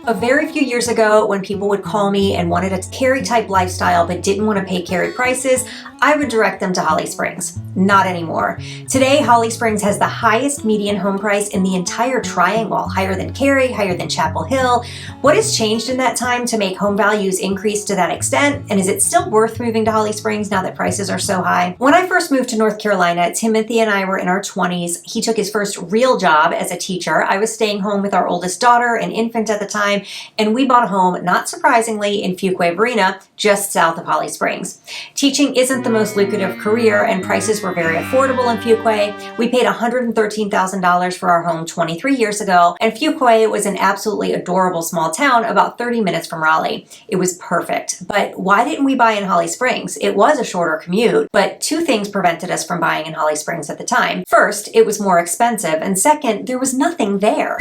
A very few years ago, when people would call me and wanted a Cary type lifestyle but didn't want to pay Cary prices, I would direct them to Holly Springs. Not anymore. Today, Holly Springs has the highest median home price in the entire triangle, higher than Cary, higher than Chapel Hill. What has changed in that time to make home values increase to that extent? And is it still worth moving to Holly Springs now that prices are so high? When I first moved to North Carolina, Timothy and I were in our 20s. He took his first real job as a teacher. I was staying home with our oldest daughter, an infant at the time, and we bought a home, not surprisingly, in Fuquay Varina, just south of Holly Springs. Teaching isn't the most lucrative career, and prices were very affordable in Fuquay. We paid $113,000 for our home 23 years ago, and Fuquay was an absolutely adorable small town about 30 minutes from Raleigh. It was perfect. But why didn't we buy in Holly Springs? It was a shorter commute, but two things prevented us from buying in Holly Springs at the time. First, it was more expensive, and second, there was nothing there.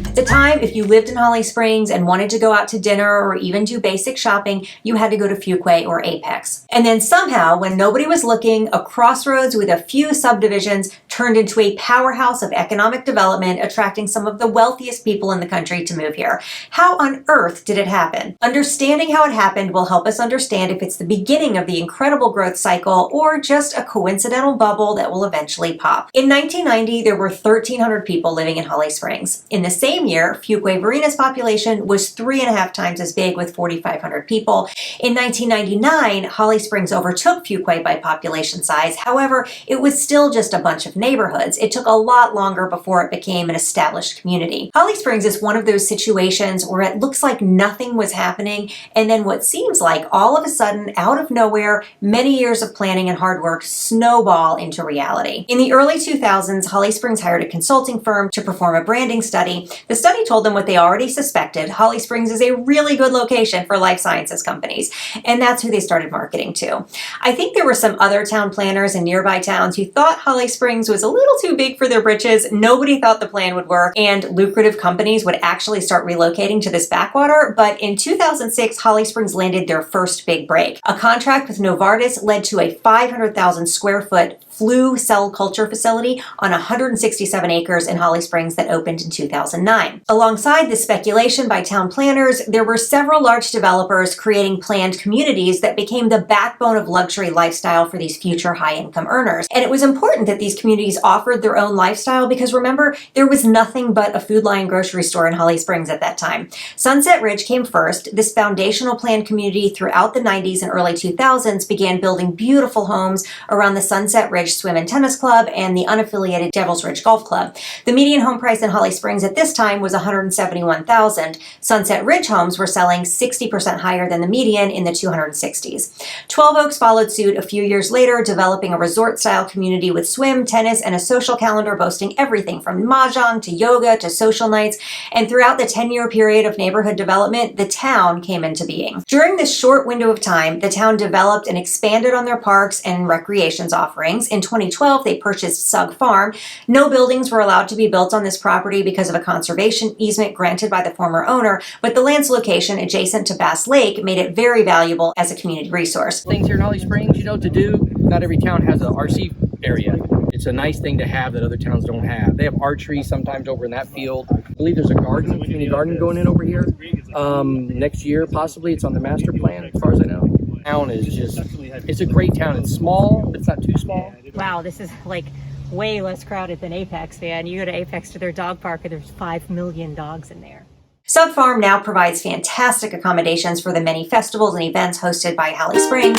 At the time, if you lived in Holly Springs and wanted to go out to dinner or even do basic shopping, you had to go to Fuquay or Apex. And then somehow, when nobody was looking, a crossroads with a few subdivisions turned into a powerhouse of economic development, attracting some of the wealthiest people in the country to move here. How on earth did it happen? Understanding how it happened will help us understand if it's the beginning of the incredible growth cycle or just a coincidental bubble that will eventually pop. In 1990, there were 1,300 people living in Holly Springs. In the same year, Fuquay Varina's population was 3.5 times as big with 4,500 people. In 1999, Holly Springs overtook Fuquay by population size. However, it was still just a bunch of neighborhoods. It took a lot longer before it became an established community. Holly Springs is one of those situations where it looks like nothing was happening, and then what seems like all of a sudden, out of nowhere, many years of planning and hard work snowball into reality. In the early 2000s, Holly Springs hired a consulting firm to perform a branding study. The study told them what they already suspected: Holly Springs is a really good location for life sciences companies, and that's who they started marketing to. I think there were some other town planners in nearby towns who thought Holly Springs was a little too big for their britches. Nobody thought the plan would work, and lucrative companies would actually start relocating to this backwater. But in 2006, Holly Springs landed their first big break. A contract with Novartis led to a 500,000 square foot flu cell culture facility on 167 acres in Holly Springs that opened in 2009. Alongside the speculation by town planners, there were several large developers creating planned communities that became the backbone of luxury lifestyle for these future high-income earners. And it was important that these communities offered their own lifestyle because, remember, there was nothing but a Food Lion grocery store in Holly Springs at that time. Sunset Ridge came first. This foundational planned community throughout the 90s and early 2000s began building beautiful homes around the Sunset Ridge Swim and Tennis Club and the unaffiliated Devil's Ridge Golf Club. The median home price in Holly Springs at this time was $171,000. Sunset Ridge homes were selling 60% higher than the median in the 260s. 12 Oaks followed suit a few years later, developing a resort-style community with swim, tennis, and a social calendar boasting everything from mahjong to yoga to social nights. And throughout the 10-year period of neighborhood development, the town came into being. During this short window of time, the town developed and expanded on their parks and recreations offerings. In 2012, they purchased Sugg Farm. No buildings were allowed to be built on this property because of a conservation easement granted by the former owner, but the land's location adjacent to Bass Lake made it very valuable as a community resource. Things here in Holly Springs, to do. Not every town has an RC area. It's a nice thing to have that other towns don't have. They have archery sometimes over in that field. I believe there's a community garden going in over here. Next year, possibly. It's on the master plan, as far as I know. Town is just, it's a great town. It's small, but it's not too small. Wow, this is like way less crowded than Apex, man. You go to Apex to their dog park and there's 5 million dogs in there. Sugg Farm now provides fantastic accommodations for the many festivals and events hosted by Holly Springs.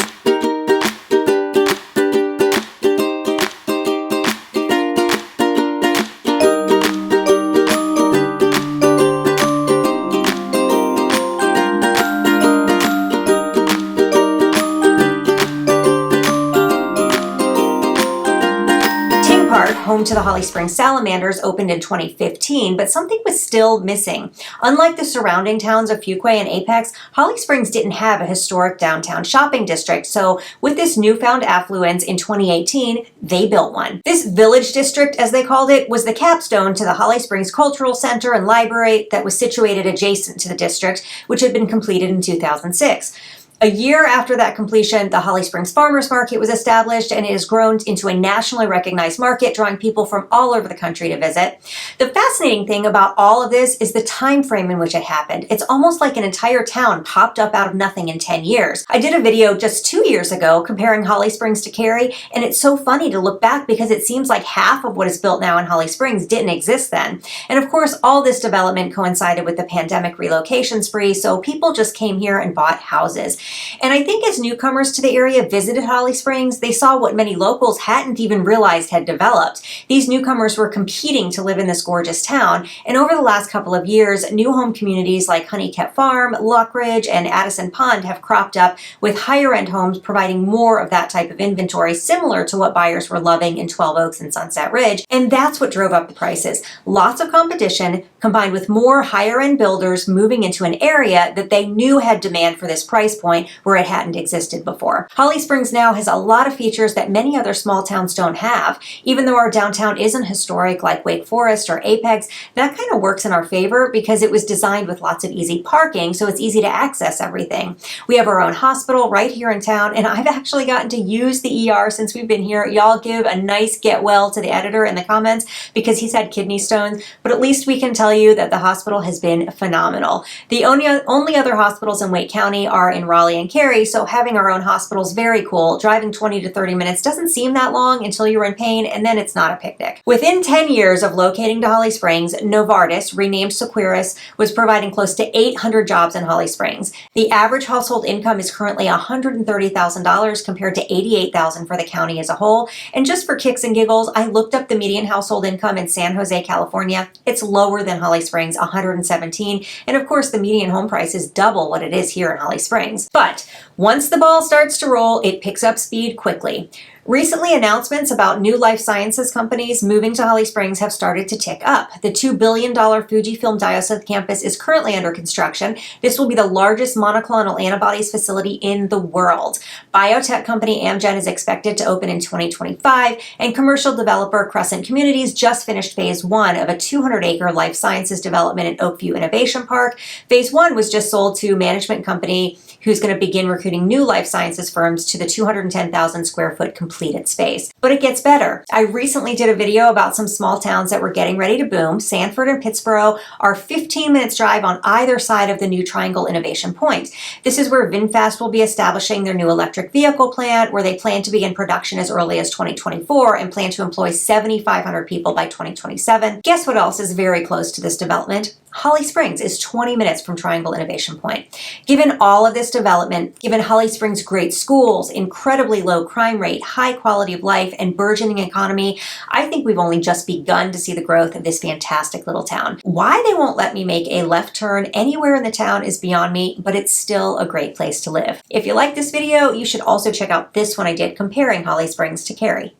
Home to the Holly Springs Salamanders, opened in 2015, but something was still missing. Unlike the surrounding towns of Fuquay and Apex, Holly Springs didn't have a historic downtown shopping district, so with this newfound affluence in 2018, they built one. This village district, as they called it, was the capstone to the Holly Springs Cultural Center and Library that was situated adjacent to the district, which had been completed in 2006. A year after that completion, the Holly Springs Farmers Market was established, and it has grown into a nationally recognized market, drawing people from all over the country to visit. The fascinating thing about all of this is the time frame in which it happened. It's almost like an entire town popped up out of nothing in 10 years. I did a video just 2 years ago comparing Holly Springs to Cary, and it's so funny to look back because it seems like half of what is built now in Holly Springs didn't exist then. And of course, all this development coincided with the pandemic relocation spree, so people just came here and bought houses. And I think as newcomers to the area visited Holly Springs, they saw what many locals hadn't even realized had developed. These newcomers were competing to live in this gorgeous town, and over the last couple of years, new home communities like Honeycutt Farm, Lockridge, and Addison Pond have cropped up with higher-end homes providing more of that type of inventory, similar to what buyers were loving in 12 Oaks and Sunset Ridge, and that's what drove up the prices. Lots of competition combined with more higher-end builders moving into an area that they knew had demand for this price point where it hadn't existed before. Holly Springs now has a lot of features that many other small towns don't have. Even though our downtown isn't historic like Wake Forest or Apex, that kind of works in our favor because it was designed with lots of easy parking, so it's easy to access everything. We have our own hospital right here in town, and I've actually gotten to use the ER since we've been here. Y'all give a nice get well to the editor in the comments because he's had kidney stones, but at least we can tell you that the hospital has been phenomenal. The only other hospitals in Wake County are in Raleigh and Cary, so having our own hospital is very cool. Driving 20 to 30 minutes doesn't seem that long until you're in pain, and then it's not a picnic. Within 10 years of locating to Holly Springs, Novartis, renamed Seqirus, was providing close to 800 jobs in Holly Springs. The average household income is currently $130,000 compared to $88,000 for the county as a whole. And just for kicks and giggles, I looked up the median household income in San Jose, California. It's lower than Holly Springs, $117,000, and of course the median home price is double what it is here in Holly Springs. But once the ball starts to roll, it picks up speed quickly. Recently, announcements about new life sciences companies moving to Holly Springs have started to tick up. The $2 billion Fujifilm Diosynth campus is currently under construction. This will be the largest monoclonal antibodies facility in the world. Biotech company Amgen is expected to open in 2025, and commercial developer Crescent Communities just finished phase 1 of a 200-acre life sciences development in Oakview Innovation Park. Phase 1 was just sold to management company who's going to begin recruiting new life sciences firms to the 210,000 square foot completed space. But it gets better. I recently did a video about some small towns that were getting ready to boom. Sanford and Pittsboro are 15 minutes drive on either side of the new Triangle Innovation Point. This is where VinFast will be establishing their new electric vehicle plant, where they plan to begin production as early as 2024 and plan to employ 7,500 people by 2027. Guess what else is very close to this development? Holly Springs is 20 minutes from Triangle Innovation Point. Given all of this development, given Holly Springs' great schools, incredibly low crime rate, high quality of life, and burgeoning economy, I think we've only just begun to see the growth of this fantastic little town. Why they won't let me make a left turn anywhere in the town is beyond me, but it's still a great place to live. If you like this video, you should also check out this one I did comparing Holly Springs to Cary.